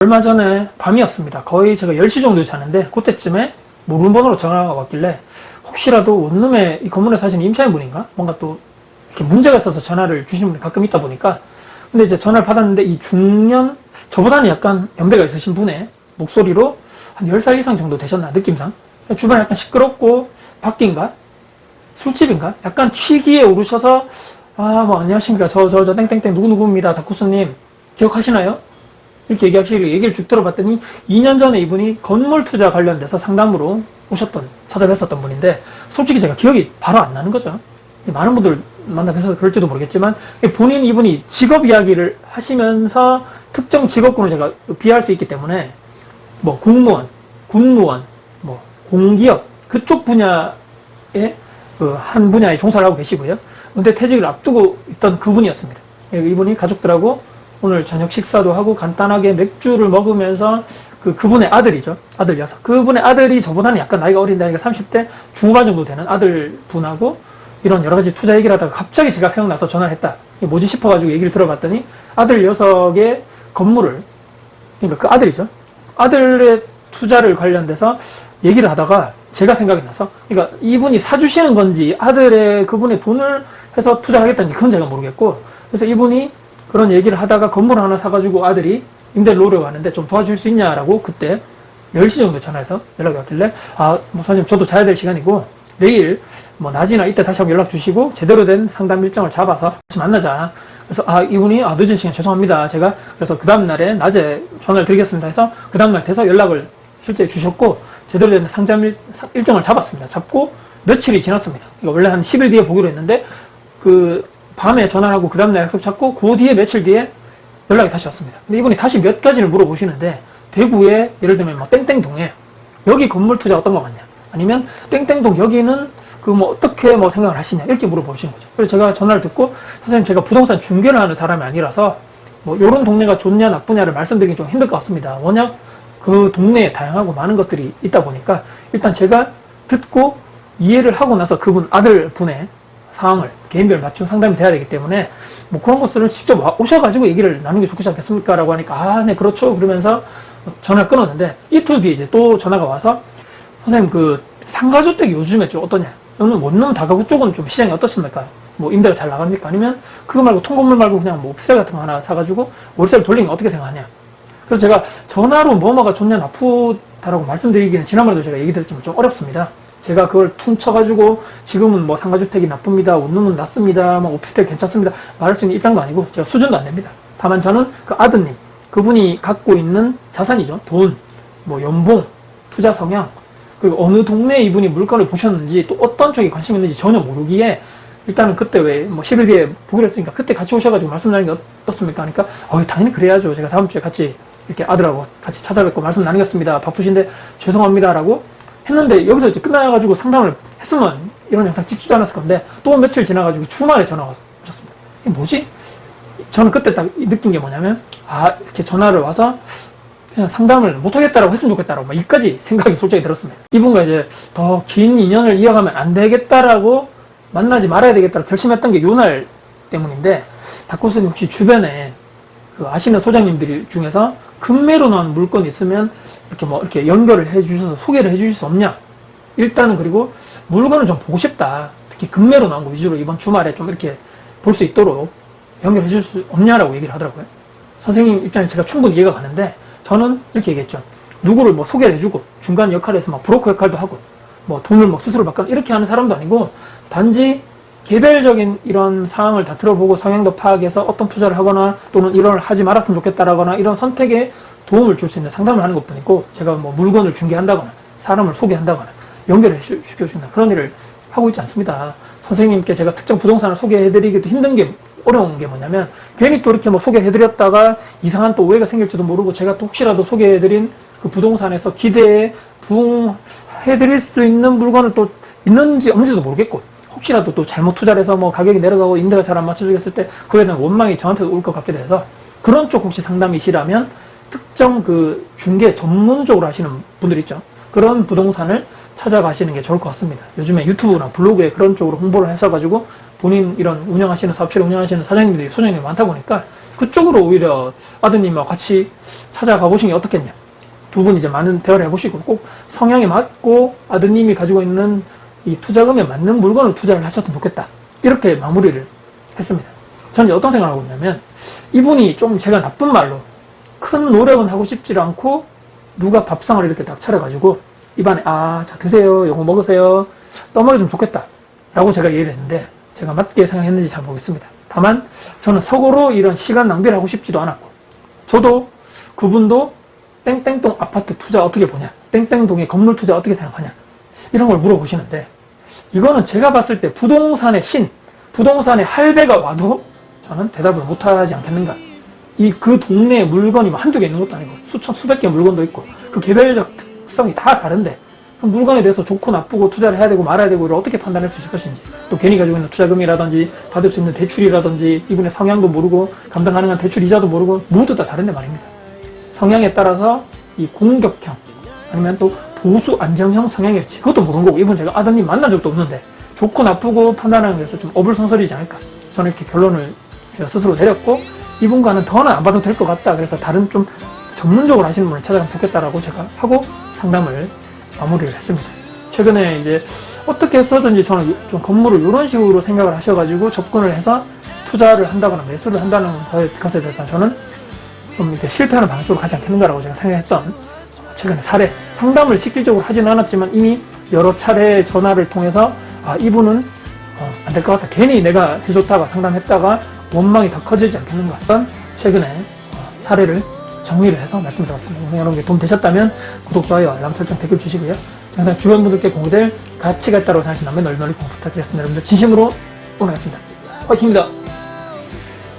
얼마 전에 밤이었습니다. 거의 제가 10시 정도 자는데 그때쯤에 모르는 번호로 전화가 왔길래 혹시라도 원룸에 이 건물에 사시는 임차인분인가? 뭔가 또 이렇게 문제가 있어서 전화를 주시는 분이 가끔 있다 보니까 근데 이제 전화를 받았는데 이 중년 저보다는 약간 연배가 있으신 분의 목소리로 한 10살 이상 정도 되셨나 느낌상 주변에 약간 시끄럽고 밖인가? 술집인가? 약간 취기에 오르셔서 안녕하십니까 저 땡땡땡 누구누구입니다 다쿠스님 기억하시나요? 이렇게 얘기를 쭉 들어봤더니 2년 전에 이분이 건물 투자 관련돼서 상담으로 찾아뵀었던 분인데 솔직히 제가 기억이 바로 안 나는 거죠. 많은 분들 만나뵈서 그럴지도 모르겠지만 이분이 직업 이야기를 하시면서 특정 직업군을 제가 비하할 수 있기 때문에 뭐 공무원, 군무원, 뭐 공기업 그쪽 분야의 한 분야에 종사를 하고 계시고요. 은퇴 퇴직을 앞두고 있던 그분이었습니다. 이분이 가족들하고 오늘 저녁 식사도 하고 간단하게 맥주를 먹으면서 그분의 아들이죠. 아들 6. 그분의 아들이 저보다는 약간 나이가 어린 나이가 30대 중후반 정도 되는 아들 분하고 이런 여러 가지 투자 얘기를 하다가 갑자기 제가 생각나서 전화를 했다. 이게 뭐지 싶어가지고 얘기를 들어봤더니 아들 녀석의 건물을, 그러니까 그 아들이죠. 아들의 투자를 관련돼서 얘기를 하다가 제가 생각이 나서, 그러니까 이분이 사주시는 건지 그분의 돈을 해서 투자하겠다는지 그건 제가 모르겠고, 그래서 이분이 그런 얘기를 하다가 건물 하나 사가지고 아들이 임대를 놓으려고 하는데 좀 도와줄 수 있냐라고 그때 10시 정도 전화해서 연락이 왔길래 선생님 저도 자야 될 시간이고 내일 낮이나 이때 다시 한번 연락 주시고 제대로 된 상담 일정을 잡아서 다시 만나자. 그래서 이분이 늦은 시간 죄송합니다. 제가 그래서 그 다음날에 낮에 전화를 드리겠습니다 해서 그 다음날 돼서 연락을 실제 주셨고 제대로 된 상담 일정을 잡았습니다. 잡고 며칠이 지났습니다. 그러니까 원래 한 10일 뒤에 보기로 했는데 밤에 전화를 하고 그 다음날 약속 잡고 그 뒤에 며칠 뒤에 연락이 다시 왔습니다. 근데 이분이 다시 몇 가지를 물어보시는데 대구에 예를 들면 땡땡동에 여기 건물 투자 어떤 거 같냐 아니면 땡땡동 여기는 어떻게 생각을 하시냐 이렇게 물어보시는 거죠. 그래서 제가 전화를 듣고 선생님 제가 부동산 중개를 하는 사람이 아니라서 요런 동네가 좋냐 나쁘냐를 말씀드리기 좀 힘들 것 같습니다. 워낙 그 동네에 다양하고 많은 것들이 있다 보니까 일단 제가 듣고 이해를 하고 나서 그분 아들분의 상황을 개인별 맞춤 상담이 돼야 되기 때문에 그런 것들을 직접 오셔가지고 얘기를 나누는 게 좋지 않겠습니까? 라고 하니까 네 그렇죠 그러면서 전화를 끊었는데 이틀 뒤에 이제 또 전화가 와서 선생님 상가주택이 요즘에 좀 어떠냐? 원룸 다가구 쪽은 좀 시장이 어떻습니까? 임대가 잘 나갑니까? 아니면 그거 말고 통건물 말고 그냥 오피스텔 같은 거 하나 사가지고 월세를 돌리는 거 어떻게 생각하냐? 그래서 제가 전화로 뭐가 좋냐 나쁘다라고 말씀드리기는 지난번에도 제가 얘기 드렸지만 좀 어렵습니다. 제가 그걸 퉁쳐가지고 지금은 상가주택이 나쁩니다. 원룸은 낮습니다. 오피스텔 괜찮습니다. 말할 수 있는 입장도 아니고 제가 수준도 안 됩니다. 다만 저는 그 아드님, 그분이 갖고 있는 자산이죠. 돈, 연봉, 투자 성향, 그리고 어느 동네에 이분이 물건을 보셨는지 또 어떤 쪽에 관심이 있는지 전혀 모르기에 일단은 그때 10일 뒤에 보기로 했으니까 그때 같이 오셔가지고 말씀 나누는 게 어떻습니까? 하니까 당연히 그래야죠. 제가 다음 주에 같이 이렇게 아들하고 같이 찾아뵙고 말씀 나누겠습니다. 바쁘신데 죄송합니다. 라고 했는데 여기서 이제 끝나가지고 상담을 했으면 이런 영상 찍지도 않았을 건데 또 며칠 지나가지고 주말에 전화가 오셨습니다. 이게 뭐지? 저는 그때 딱 느낀 게 뭐냐면 이렇게 전화를 와서 그냥 상담을 못하겠다라고 했으면 좋겠다라고 이까지 생각이 솔직히 들었습니다. 이분과 이제 더 긴 인연을 이어가면 안 되겠다라고 만나지 말아야 되겠다고 결심했던 게 요날 때문인데 다쿠스님 혹시 주변에 아시는 소장님들 중에서 금매로 나온 물건이 있으면 이렇게 연결을 해주셔서 소개를 해주실 수 없냐? 일단은 그리고 물건을 좀 보고 싶다. 특히 금매로 나온 거 위주로 이번 주말에 좀 이렇게 볼 수 있도록 연결해 줄 수 없냐라고 얘기를 하더라고요. 선생님 입장에 제가 충분히 이해가 가는데 저는 이렇게 얘기했죠. 누구를 소개를 해주고 중간 역할에서 브로커 역할도 하고 돈을 스스로 받거나 이렇게 하는 사람도 아니고 단지 개별적인 이런 상황을 다 들어보고 성향도 파악해서 어떤 투자를 하거나 또는 이런 걸 하지 말았으면 좋겠다라거나 이런 선택에 도움을 줄 수 있는 상담을 하는 것뿐이고 제가 물건을 중개한다거나 사람을 소개한다거나 연결시켜준다 그런 일을 하고 있지 않습니다. 선생님께 제가 특정 부동산을 소개해드리기도 힘든 게 어려운 게 뭐냐면 괜히 또 이렇게 소개해드렸다가 이상한 또 오해가 생길지도 모르고 제가 또 혹시라도 소개해드린 그 부동산에서 기대에 부응해드릴 수 있는 물건을 또 있는지 없는지도 모르겠고 혹시라도 또 잘못 투자를 해서 가격이 내려가고 임대가 잘 안 맞춰주겠을 때 그에 대한 원망이 저한테 올 것 같게 돼서 그런 쪽 혹시 상담이시라면 특정 중개 전문적으로 하시는 분들 있죠. 그런 부동산을 찾아가시는 게 좋을 것 같습니다. 요즘에 유튜브나 블로그에 그런 쪽으로 홍보를 하셔가지고 본인 이런 운영하시는 사업체를 운영하시는 사장님들이 소장님이 많다 보니까 그쪽으로 오히려 아드님과 같이 찾아가 보시는 게 어떻겠냐. 두 분 이제 많은 대화를 해보시고 꼭 성향에 맞고 아드님이 가지고 있는 이 투자금에 맞는 물건을 투자를 하셨으면 좋겠다. 이렇게 마무리를 했습니다. 저는 어떤 생각을 하고 있냐면 이분이 좀 제가 나쁜 말로 큰 노력은 하고 싶지 않고 누가 밥상을 이렇게 딱 차려가지고 입안에 자 드세요, 요거 먹으세요, 떠먹여주면 좋겠다 라고 제가 얘기를 했는데 제가 맞게 생각했는지 잘 모르겠습니다. 다만 저는 서로 이런 시간 낭비를 하고 싶지도 않았고 저도 그분도 땡땡동 아파트 투자 어떻게 보냐, 땡땡동의 건물 투자 어떻게 생각하냐 이런 걸 물어보시는데 이거는 제가 봤을 때 부동산의 부동산의 할배가 와도 저는 대답을 못하지 않겠는가. 그 동네에 물건이 한두 개 있는 것도 아니고 수백 개 물건도 있고 그 개별적 특성이 다 다른데 그 물건에 대해서 좋고 나쁘고 투자를 해야 되고 말아야 되고 이걸 어떻게 판단할 수 있을 것인지, 또 괜히 가지고 있는 투자금이라든지 받을 수 있는 대출이라든지 이분의 성향도 모르고 감당 가능한 대출 이자도 모르고 모두 다 다른데 말입니다. 성향에 따라서 이 공격형 아니면 또 보수 안정형 성향일지 그것도 모르는 거고, 이분 제가 아드님 만난 적도 없는데 좋고 나쁘고 판단하는 데서 좀 어불성설이지 않을까, 저는 이렇게 결론을 제가 스스로 내렸고 이분과는 더는 안 봐도 될 것 같다. 그래서 다른 좀 전문적으로 하시는 분을 찾아가면 좋겠다라고 제가 하고 상담을 마무리를 했습니다. 최근에 이제 어떻게 해서든지 저는 좀 건물을 이런 식으로 생각을 하셔가지고 접근을 해서 투자를 한다거나 매수를 한다는 것에 대해서 저는 좀 이렇게 실패하는 방식으로 가지 않겠는가라고 제가 생각했던 최근에 사례, 상담을 실질적으로 하지는 않았지만 이미 여러 차례 전화를 통해서 이분은 안 될 것 같다. 괜히 내가 해줬다가 상담했다가 원망이 더 커지지 않겠는가 했던 최근에 사례를 정리를 해서 말씀드렸습니다. 여러분께 도움 되셨다면 구독, 좋아요, 알람 설정, 댓글 주시고요. 항상 주변 분들께 공유될 가치가 있다고 생각하시는 남의 널리 공유 부탁드리겠습니다. 여러분들 진심으로 응원하겠습니다. 화이팅입니다.